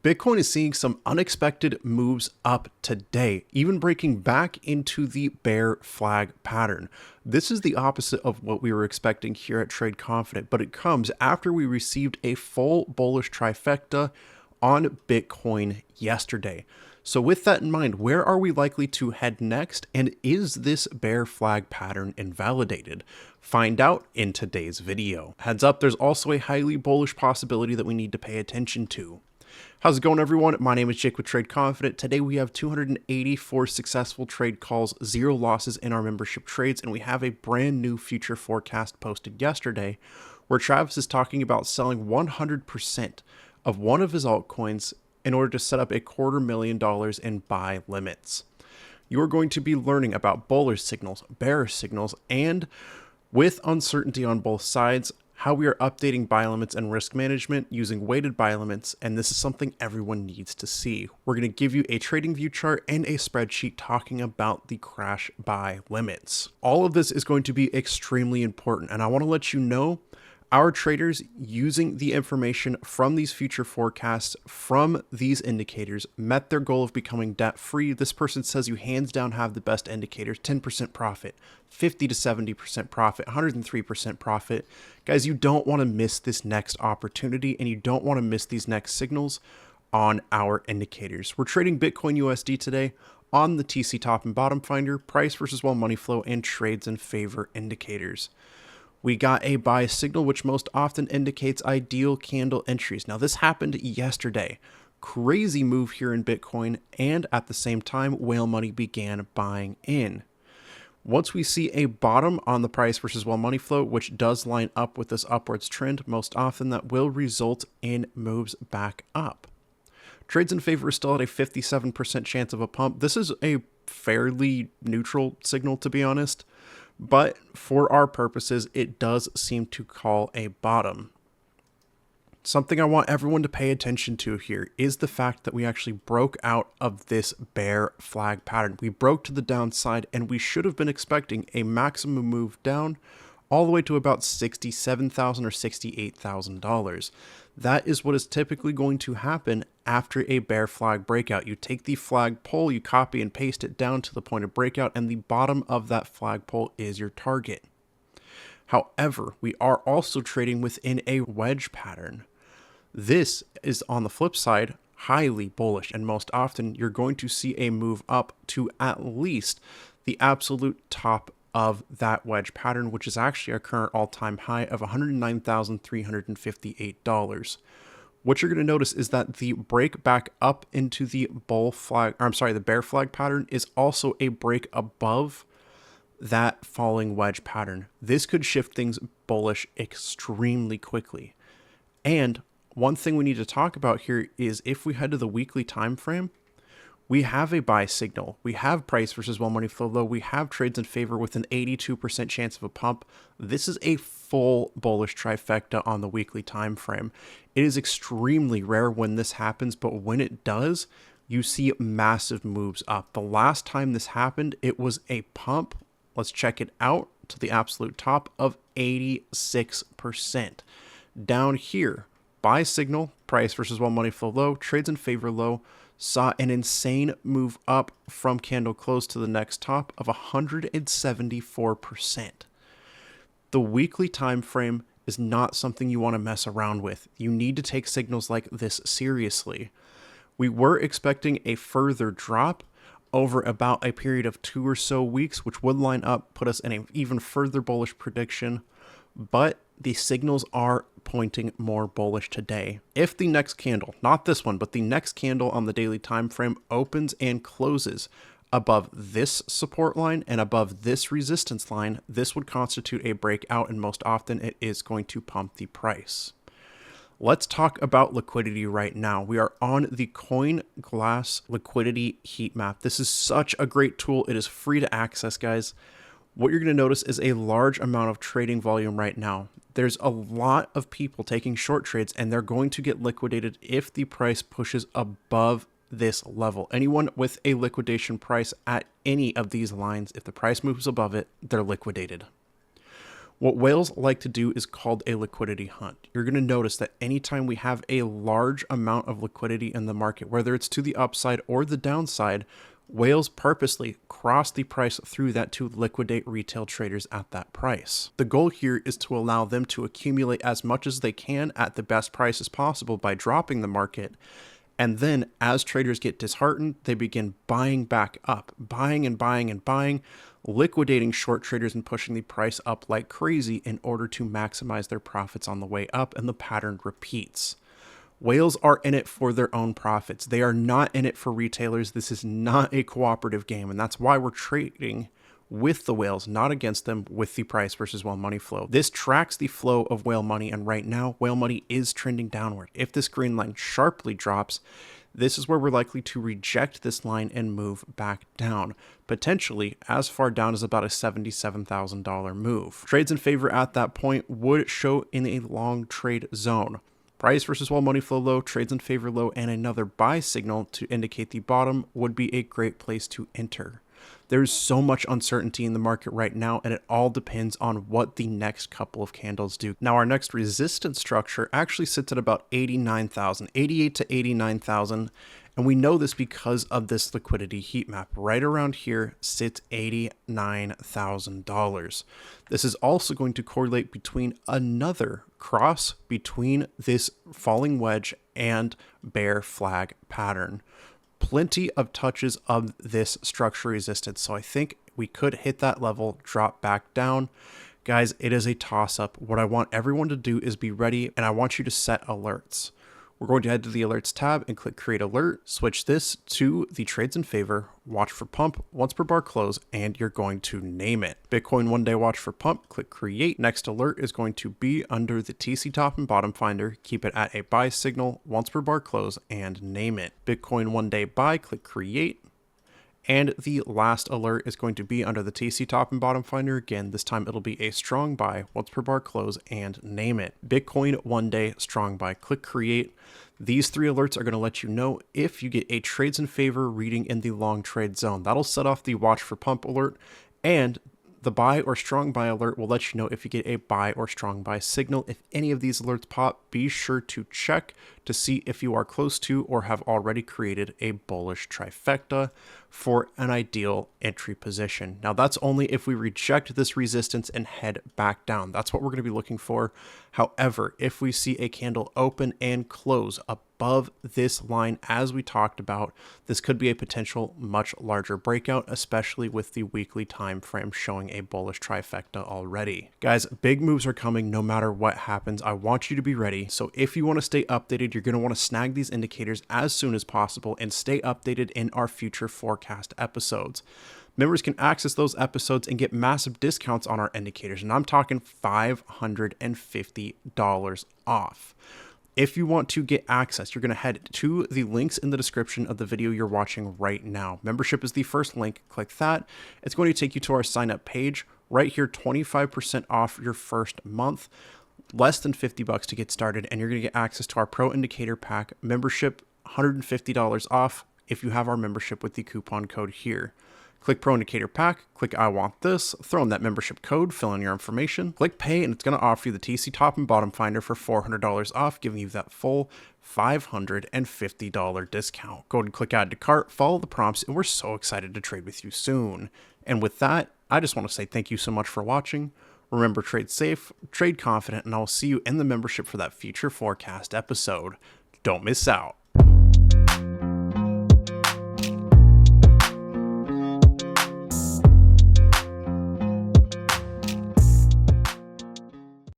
Bitcoin is seeing some unexpected moves up today, even breaking back into the bear flag pattern. This is the opposite of what we were expecting here at Trade Confident, but it comes after we received a full bullish trifecta on Bitcoin yesterday. So with that in mind, where are we likely to head next? And is this bear flag pattern invalidated? Find out in today's video. Heads up, there's also a highly bullish possibility that we need to pay attention to. How's it going, everyone? My name is Jake with Trade Confident. Today we have 284 successful trade calls, 0 losses in our membership trades, and we have a brand new future forecast posted yesterday where Travis is talking about selling 100% of one of his altcoins in order to set up $250,000 in buy limits. You're going to be learning about bullish signals, bearish signals, and with uncertainty on both sides, how we are updating buy limits and risk management using weighted buy limits, and this is something everyone needs to see. We're going to give you a trading view chart and a spreadsheet talking about the crash buy limits. All of this is going to be extremely important, and I want to let you know our traders using the information from these future forecasts, from these indicators, met their goal of becoming debt-free. This person says you hands down have the best indicators, 10% profit, 50 to 70% profit, 103% profit. Guys, you don't want to miss this next opportunity, and you don't want to miss these next signals on our indicators. We're trading Bitcoin USD today on the TC top and bottom finder, price versus while money flow, and trades in favor indicators. We got a buy signal, which most often indicates ideal candle entries. Now, this happened yesterday. Crazy move here in Bitcoin, and at the same time, whale money began buying in. Once we see a bottom on the price versus while money flow, which does line up with this upwards trend, most often that will result in moves back up. Trades in favor is still at a 57% chance of a pump. This is a fairly neutral signal, to be honest. But for our purposes, it does seem to call a bottom. Something I want everyone to pay attention to here is the fact that we actually broke out of this bear flag pattern. We broke to the downside, and we should have been expecting a maximum move down all the way to about $67,000 or $68,000. That is what is typically going to happen after a bear flag breakout. You take the flag pole, you copy and paste it down to the point of breakout, and the bottom of that flag pole is your target. However, we are also trading within a wedge pattern. This is, on the flip side, highly bullish, and most often you're going to see a move up to at least the absolute top of that wedge pattern, which is actually our current all-time high of $109,358. What you're going to notice is that the break back up into the the bear flag pattern is also a break above that falling wedge pattern. This could shift things bullish extremely quickly. And one thing we need to talk about here is if we head to the weekly time frame, we have a buy signal. We have price versus while money flow low. We have trades in favor with an 82% chance of a pump. This is a full bullish trifecta on the weekly time frame. It is extremely rare when this happens, but when it does, you see massive moves up. The last time this happened, it was a pump. Let's check it out to the absolute top of 86%. Down here, buy signal, price versus while money flow low, trades in favor low, saw an insane move up from candle close to the next top of 174%. The weekly time frame is not something you want to mess around with. You need to take signals like this seriously. We were expecting a further drop over about a period of 2 or so weeks, which would line up, put us in an even further bullish prediction, but the signals are pointing more bullish today. If the next candle, not this one, but the next candle on the daily time frame opens and closes above this support line and above this resistance line, this would constitute a breakout, and most often it is going to pump the price. Let's talk about liquidity right now. We are on the CoinGlass liquidity heat map. This is such a great tool. It is free to access, guys. What you're going to notice is a large amount of trading volume right now. There's a lot of people taking short trades, and they're going to get liquidated if the price pushes above this level. Anyone with a liquidation price at any of these lines, if the price moves above it, they're liquidated. What whales like to do is called a liquidity hunt. You're going to notice that anytime we have a large amount of liquidity in the market, whether it's to the upside or the downside, whales purposely cross the price through that to liquidate retail traders at that price. The goal here is to allow them to accumulate as much as they can at the best prices possible by dropping the market. And then as traders get disheartened, they begin buying back up, buying and buying and buying, liquidating short traders and pushing the price up like crazy in order to maximize their profits on the way up, and the pattern repeats. Whales are in it for their own profits. They are not in it for retailers. This is not a cooperative game, and that's why we're trading with the whales, not against them, with the price versus whale money flow. This tracks the flow of whale money, and right now, whale money is trending downward. If this green line sharply drops, this is where we're likely to reject this line and move back down, potentially as far down as about a $77,000 move. Trades in favor at that point would show in a long trade zone. Price versus whale money flow low, trades in favor low, and another buy signal to indicate the bottom would be a great place to enter. There's so much uncertainty in the market right now, and it all depends on what the next couple of candles do. Now, our next resistance structure actually sits at about 89,000, 88 to 89,000. And we know this because of this liquidity heat map. Right around here sits $89,000. This is also going to correlate between another cross between this falling wedge and bear flag pattern. Plenty of touches of this structure resistance. So I think we could hit that level, drop back down. Guys, it is a toss-up. What I want everyone to do is be ready, and I want you to set alerts. We're going to head to the alerts tab and click create alert, switch this to the trades in favor, watch for pump, once per bar close, and you're going to name it. Bitcoin 1 day watch for pump, click create. Next alert is going to be under the TC top and bottom finder. Keep it at a buy signal, once per bar close, and name it. Bitcoin 1 day buy, click create. And the last alert is going to be under the TC top and bottom finder. Again, this time it'll be a strong buy, once per bar close, and name it. Bitcoin 1 day strong buy, click create. These three alerts are going to let you know if you get a trades in favor reading in the long trade zone. That'll set off the watch for pump alert, and the buy or strong buy alert will let you know if you get a buy or strong buy signal. If any of these alerts pop, be sure to check to see if you are close to or have already created a bullish trifecta for an ideal entry position. Now, that's only if we reject this resistance and head back down. That's what we're going to be looking for. However, if we see a candle open and close above this line, as we talked about, this could be a potential much larger breakout, especially with the weekly time frame showing a bullish trifecta already. Guys, big moves are coming no matter what happens. I want you to be ready. So if you want to stay updated, you're going to want to snag these indicators as soon as possible and stay updated in our future forecast episodes. Members can access those episodes and get massive discounts on our indicators, and I'm talking $550 off. If you want to get access, you're going to head to the links in the description of the video you're watching right now. Membership is the first link. Click that. It's going to take you to our sign up page. Right here, 25% off your first month. Less than $50 to get started, and you're going to get access to our Pro Indicator Pack. Membership, $150 off if you have our membership with the coupon code here. Click Pro Indicator Pack, click I want this, throw in that membership code, fill in your information, click pay, and it's going to offer you the TC top and bottom finder for $400 off, giving you that full $550 discount. Go ahead and click add to cart, follow the prompts, and we're so excited to trade with you soon. And with that, I just want to say thank you so much for watching. Remember, trade safe, trade confident, and I'll see you in the membership for that future forecast episode. Don't miss out.